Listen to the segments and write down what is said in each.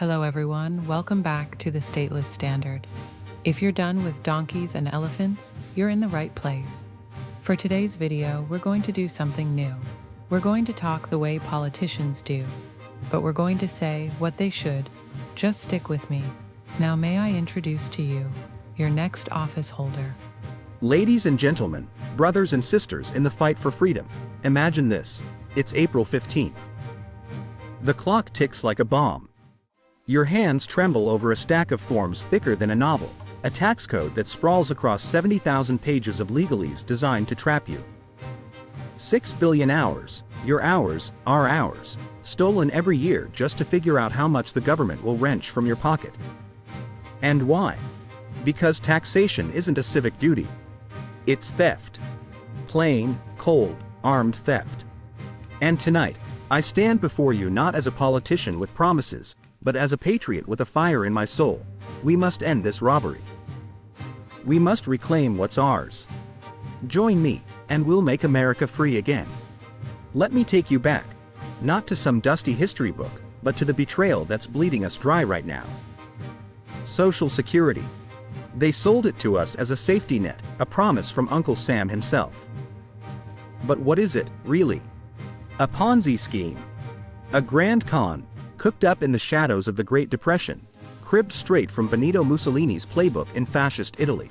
Hello everyone, welcome back to the Stateless Standard. If you're done with donkeys and elephants, you're in the right place. For today's video, we're going to do something new. We're going to talk the way politicians do, but we're going to say what they should. Just stick with me. Now may I introduce to you your next office holder. Ladies and gentlemen, brothers and sisters in the fight for freedom, imagine this. It's April 15th. The clock ticks like a bomb. Your hands tremble over a stack of forms thicker than a novel, a tax code that sprawls across 70,000 pages of legalese designed to trap you. 6 billion hours, your hours, our hours, stolen every year just to figure out how much the government will wrench from your pocket. And why? Because taxation isn't a civic duty. It's theft. Plain, cold, armed theft. And tonight, I stand before you not as a politician with promises, but as a patriot with a fire in my soul. We must end this robbery. We must reclaim what's ours. Join me, and we'll make America free again. Let me take you back, not to some dusty history book, but to the betrayal that's bleeding us dry right now. Social Security. They sold it to us as a safety net, a promise from Uncle Sam himself. But what is it, really? A Ponzi scheme. A grand con, cooked up in the shadows of the Great Depression, cribbed straight from Benito Mussolini's playbook in fascist Italy.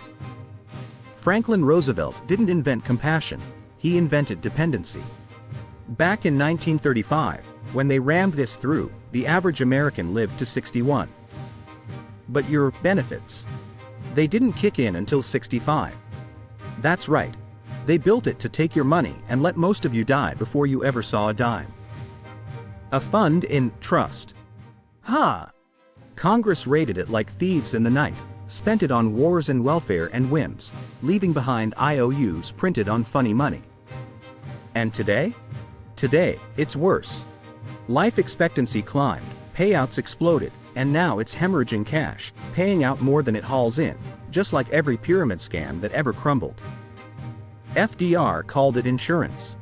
Franklin Roosevelt didn't invent compassion, he invented dependency. Back in 1935, when they rammed this through, the average American lived to 61. But your benefits? They didn't kick in until 65. That's right. They built it to take your money and let most of you die before you ever saw a dime. A fund in trust. Congress raided it like thieves in the night, spent it on wars and welfare and whims, leaving behind IOUs printed on funny money. And today? Today, it's worse. Life expectancy climbed, payouts exploded, and now it's hemorrhaging cash, paying out more than it hauls in, just like every pyramid scam that ever crumbled. FDR called it insurance.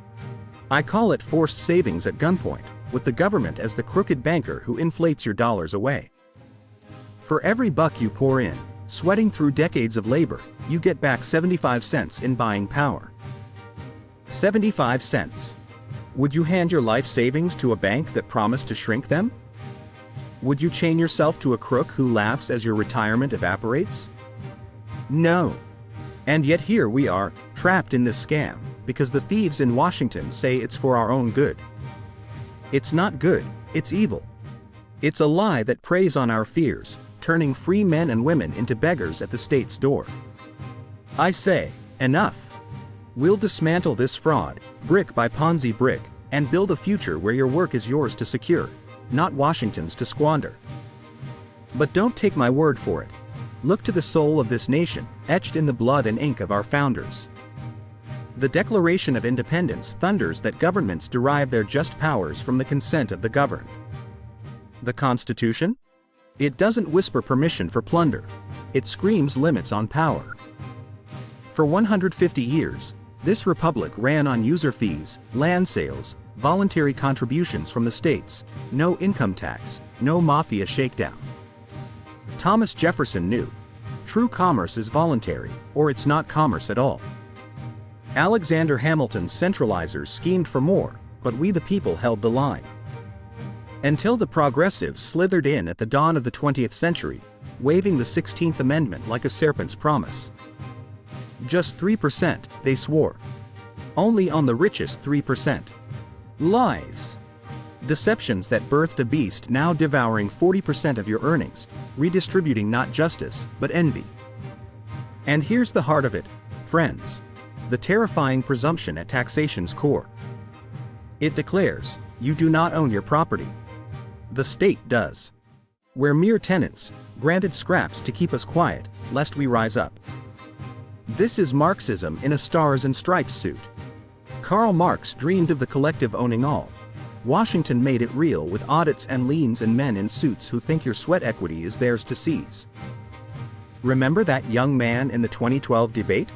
I call it forced savings at gunpoint, with the government as the crooked banker who inflates your dollars away. For every buck you pour in, sweating through decades of labor, you get back 75 cents in buying power. 75 cents. Would you hand your life savings to a bank that promised to shrink them? Would you chain yourself to a crook who laughs as your retirement evaporates? No. And yet here we are, trapped in this scam, because the thieves in Washington say it's for our own good. It's not good, it's evil. It's a lie that preys on our fears, turning free men and women into beggars at the state's door. I say, enough. We'll dismantle this fraud, brick by Ponzi brick, and build a future where your work is yours to secure, not Washington's to squander. But don't take my word for it. Look to the soul of this nation, etched in the blood and ink of our founders. The Declaration of Independence thunders that governments derive their just powers from the consent of the governed. The Constitution? It doesn't whisper permission for plunder. It screams limits on power. For 150 years, this republic ran on user fees, land sales, voluntary contributions from the states, no income tax, no mafia shakedown. Thomas Jefferson knew, true commerce is voluntary, or it's not commerce at all. Alexander Hamilton's centralizers schemed for more, but we the people held the line. Until the progressives slithered in at the dawn of the 20th century, waving the 16th Amendment like a serpent's promise. Just 3%, they swore. Only on the richest 3%. Lies. Deceptions that birthed a beast now devouring 40% of your earnings, redistributing not justice, but envy. And here's the heart of it, friends. The terrifying presumption at taxation's core. It declares, you do not own your property. The state does. We're mere tenants, granted scraps to keep us quiet, lest we rise up. This is Marxism in a stars and stripes suit. Karl Marx dreamed of the collective owning all. Washington made it real with audits and liens and men in suits who think your sweat equity is theirs to seize. Remember that young man in the 2012 debate?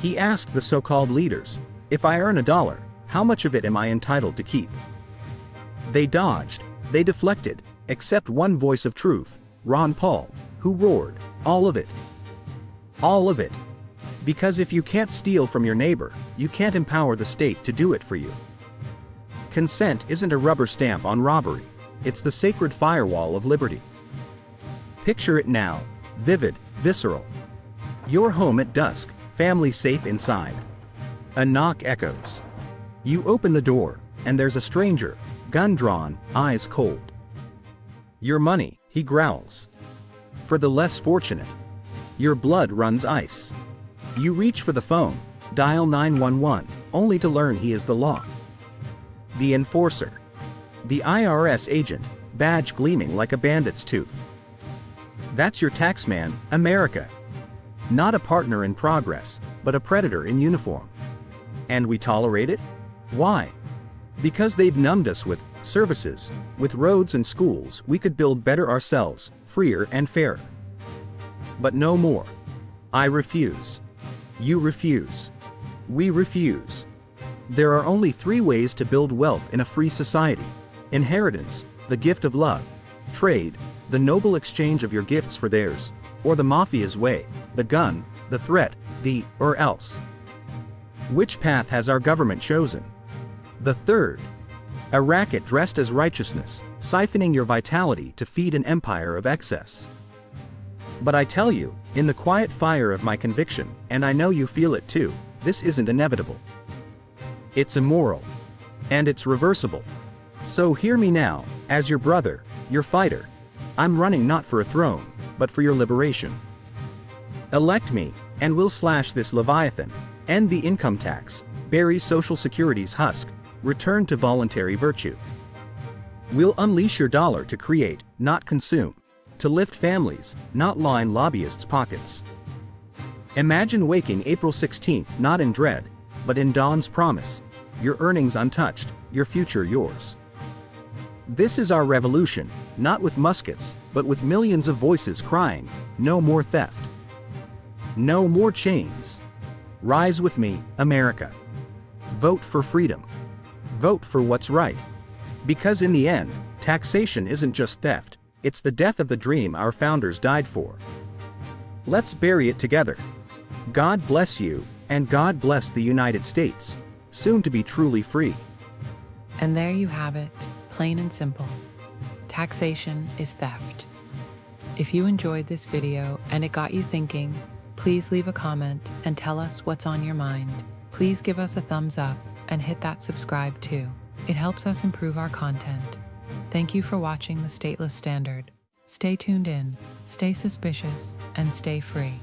He asked the so-called leaders, if I earn $1, how much of it am I entitled to keep? They dodged, they deflected, except one voice of truth, Ron Paul, who roared, "All of it. All of it." Because if you can't steal from your neighbor, you can't empower the state to do it for you. Consent isn't a rubber stamp on robbery, it's the sacred firewall of liberty. Picture it now, vivid, visceral. Your home at dusk, family safe inside. A knock echoes. You open the door, and there's a stranger, gun drawn, eyes cold. "Your money," he growls. For the less fortunate, your blood runs ice. You reach for the phone, dial 911, only to learn he is the law. The enforcer. The IRS agent, badge gleaming like a bandit's tooth. That's your taxman, America. Not a partner in progress, but a predator in uniform. And we tolerate it? Why? Because they've numbed us with services, with roads and schools we could build better ourselves, freer and fairer. But no more. I refuse. You refuse. We refuse. There are only 3 ways to build wealth in a free society: inheritance, the gift of love; trade, the noble exchange of your gifts for theirs; or the mafia's way, the gun, the threat, the or else. Which path has our government chosen? The third. A racket dressed as righteousness, siphoning your vitality to feed an empire of excess. But I tell you, in the quiet fire of my conviction, and I know you feel it too, this isn't inevitable. It's immoral. And it's reversible. So hear me now, as your brother, your fighter. I'm running not for a throne, but for your liberation. Elect me, and we'll slash this Leviathan, end the income tax, bury Social Security's husk, return to voluntary virtue. We'll unleash your dollar to create, not consume, to lift families, not line lobbyists' pockets. Imagine waking April 16th not in dread, but in dawn's promise, your earnings untouched, your future yours. This is our revolution, not with muskets, but with millions of voices crying, "No more theft. No more chains." Rise with me, America. Vote for freedom. Vote for what's right. Because in the end, taxation isn't just theft, it's the death of the dream our founders died for. Let's bury it together. God bless you, and God bless the United States, soon to be truly free. And there you have it, plain and simple. Taxation is theft. If you enjoyed this video and it got you thinking, please leave a comment and tell us what's on your mind. Please give us a thumbs up and hit that subscribe too. It helps us improve our content. Thank you for watching The Stateless Standard. Stay tuned in, stay suspicious, and stay free.